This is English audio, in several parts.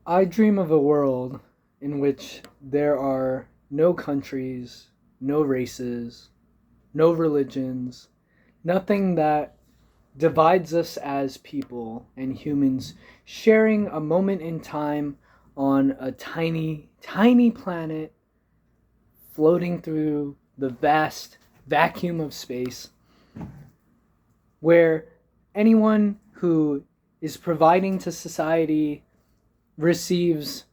I dream of a world in which there are no countries, no races, no religions, nothing that divides us as people and humans sharing a moment in time on a tiny, tiny planet floating through the vast vacuum of space where anyone who is providing to society receives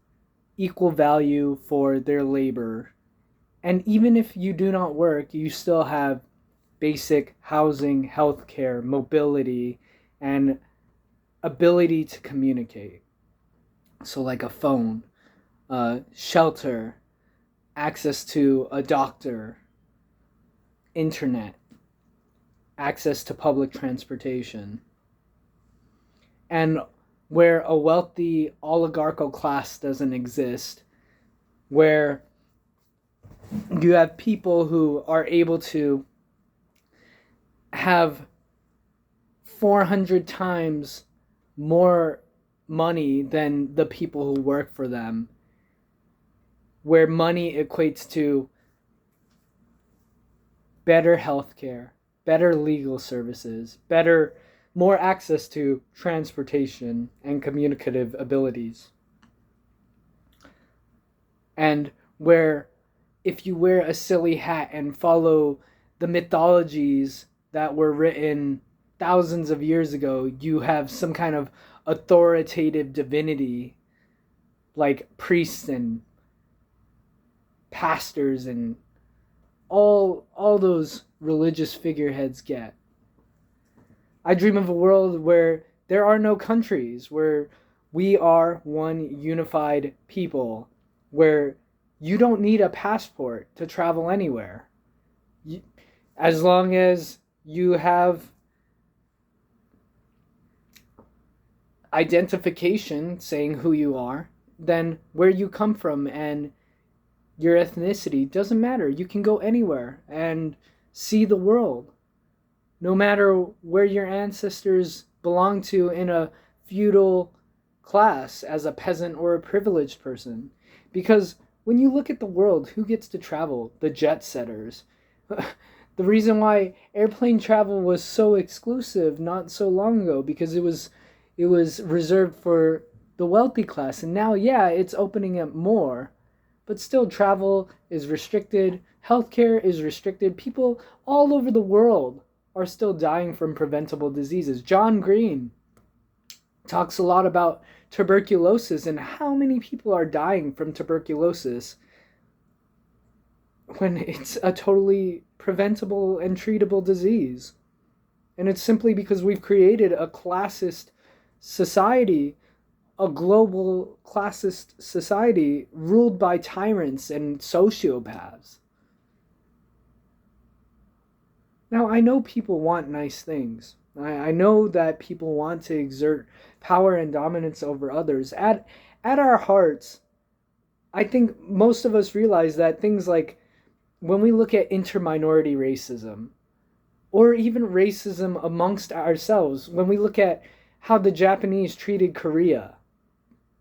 equal value for their labor. And even if you do not work, you still have basic housing, healthcare, mobility, and ability to communicate. So, like a phone, shelter, access to a doctor, internet, access to public transportation. And where a wealthy oligarchical class doesn't exist, where you have people who are able to have 400 times more money than the people who work for them, where money equates to better healthcare, better legal services, more access to transportation and communicative abilities. And where if you wear a silly hat and follow the mythologies that were written thousands of years ago, you have some kind of authoritative divinity like priests and pastors and all those religious figureheads get. I dream of a world where there are no countries, where we are one unified people, where you don't need a passport to travel anywhere. As long as you have identification saying who you are, then where you come from and your ethnicity doesn't matter. You can go anywhere and see the world, no matter where your ancestors belong to in a feudal class as a peasant or a privileged person. Because when you look at the world, who gets to travel? The jet setters. The reason why airplane travel was so exclusive not so long ago, because it was reserved for the wealthy class, and now, yeah, it's opening up more, but still travel is restricted, healthcare is restricted. People all over the world are still dying from preventable diseases. John Green talks a lot about tuberculosis and how many people are dying from tuberculosis when it's a totally preventable and treatable disease. And it's simply because we've created a classist society, a global classist society ruled by tyrants and sociopaths. Now, I know people want nice things. I know that people want to exert power and dominance over others. At our hearts, I think most of us realize that things like when we look at interminority racism, or even racism amongst ourselves, when we look at how the Japanese treated Korea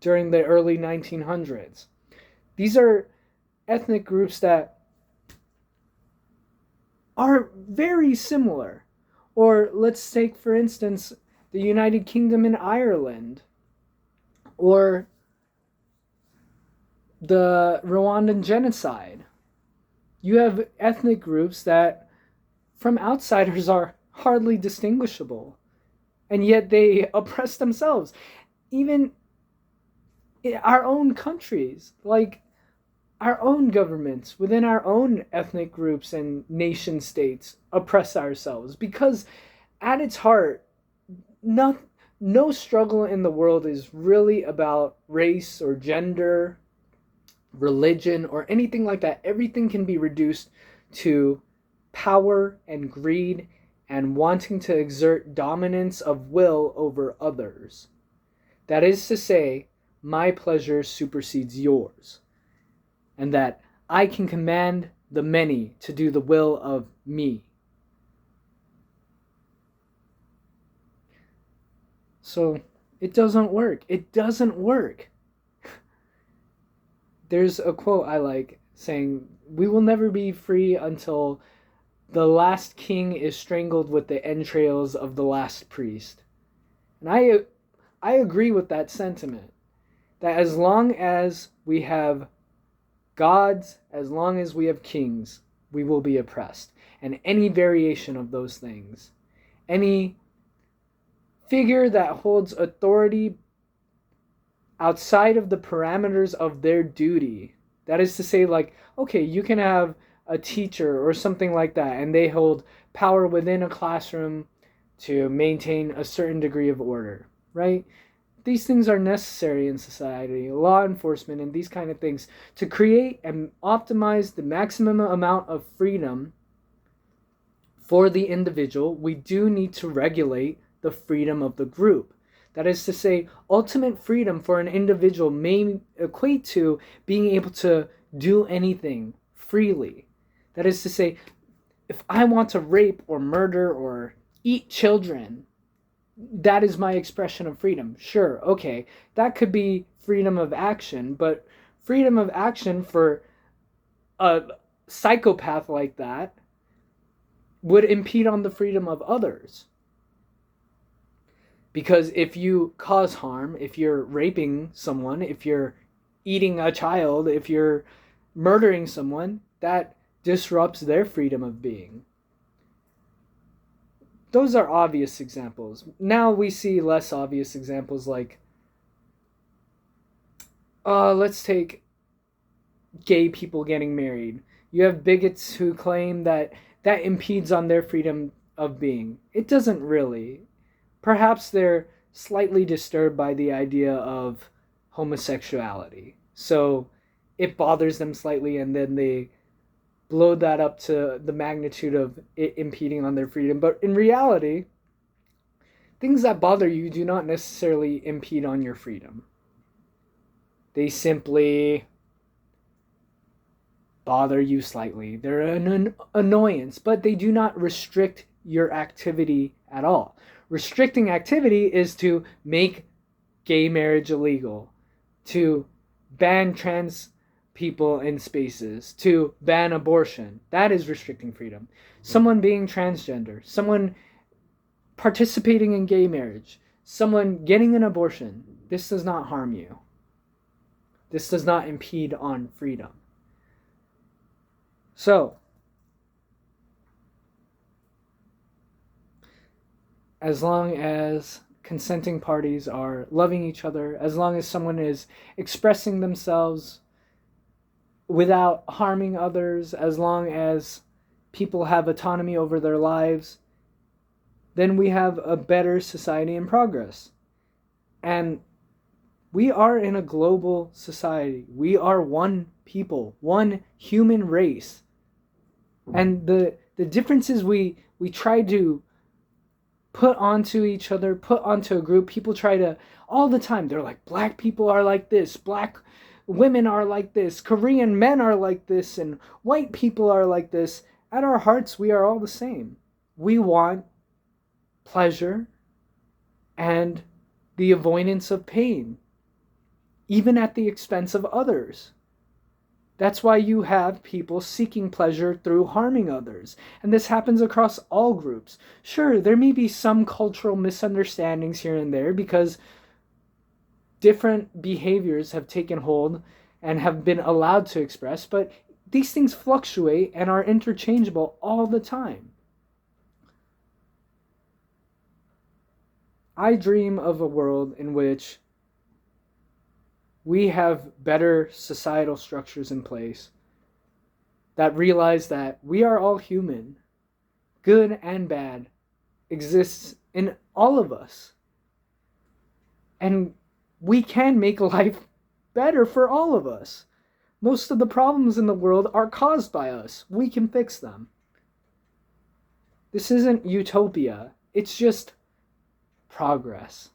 during the early 1900s, these are ethnic groups that are very similar. Or let's take, for instance, the United Kingdom and Ireland, or the Rwandan genocide. You have ethnic groups that, from outsiders, are hardly distinguishable, and yet they oppress themselves. Even in our own countries, like our own governments within our own ethnic groups and nation states oppress ourselves because at its heart, no, no struggle in the world is really about race or gender, religion, or anything like that. Everything can be reduced to power and greed and wanting to exert dominance of will over others. That is to say, my pleasure supersedes yours, and that I can command the many to do the will of me. So it doesn't work. It doesn't work. there's a quote I like saying, "We will never be free until the last king is strangled with the entrails of the last priest." And I agree with that sentiment. That as long as we have gods, as long as we have kings, we will be oppressed. And any variation of those things, any figure that holds authority outside of the parameters of their duty, that is to say, like, okay, you can have a teacher or something like that, and they hold power within a classroom to maintain a certain degree of order, right? These things are necessary in society, law enforcement and these kind of things, to create and optimize the maximum amount of freedom for the individual. We do need to regulate the freedom of the group. That is to say, ultimate freedom for an individual may equate to being able to do anything freely. That is to say, if I want to rape or murder or eat children, that is my expression of freedom. Sure, okay, that could be freedom of action, but freedom of action for a psychopath like that would impede on the freedom of others. Because if you cause harm, if you're raping someone, if you're eating a child, if you're murdering someone, that disrupts their freedom of being. Those are obvious examples. Now we see less obvious examples like, let's take gay people getting married. You have bigots who claim that that impedes on their freedom of being. It doesn't really. Perhaps they're slightly disturbed by the idea of homosexuality. So it bothers them slightly, and then they blow that up to the magnitude of it impeding on their freedom. But in reality, things that bother you do not necessarily impede on your freedom. They simply bother you slightly. They're an annoyance, but they do not restrict your activity at all. Restricting activity is to make gay marriage illegal, to ban trans people in spaces, to ban abortion. That is restricting freedom. Someone being transgender, someone participating in gay marriage, someone getting an abortion, this does not harm you. This does not impede on freedom. So, as long as consenting parties are loving each other, as long as someone is expressing themselves without harming others, as long as people have autonomy over their lives, then we have a better society in progress. And we are in a global society. We are one people, one human race. And the differences we try to put onto each other, put onto a group, people try to, all the time, they're like, black people are like this, black women are like this, Korean men are like this, and white people are like this. At our hearts, we are all the same. We want pleasure and the avoidance of pain, even at the expense of others. That's why you have people seeking pleasure through harming others. And this happens across all groups. Sure, there may be some cultural misunderstandings here and there because different behaviors have taken hold and have been allowed to express, but these things fluctuate and are interchangeable all the time. I dream of a world in which we have better societal structures in place that realize that we are all human. Good and bad exists in all of us. And we can make life better for all of us. Most of the problems in the world are caused by us. We can fix them. This isn't utopia. It's just progress.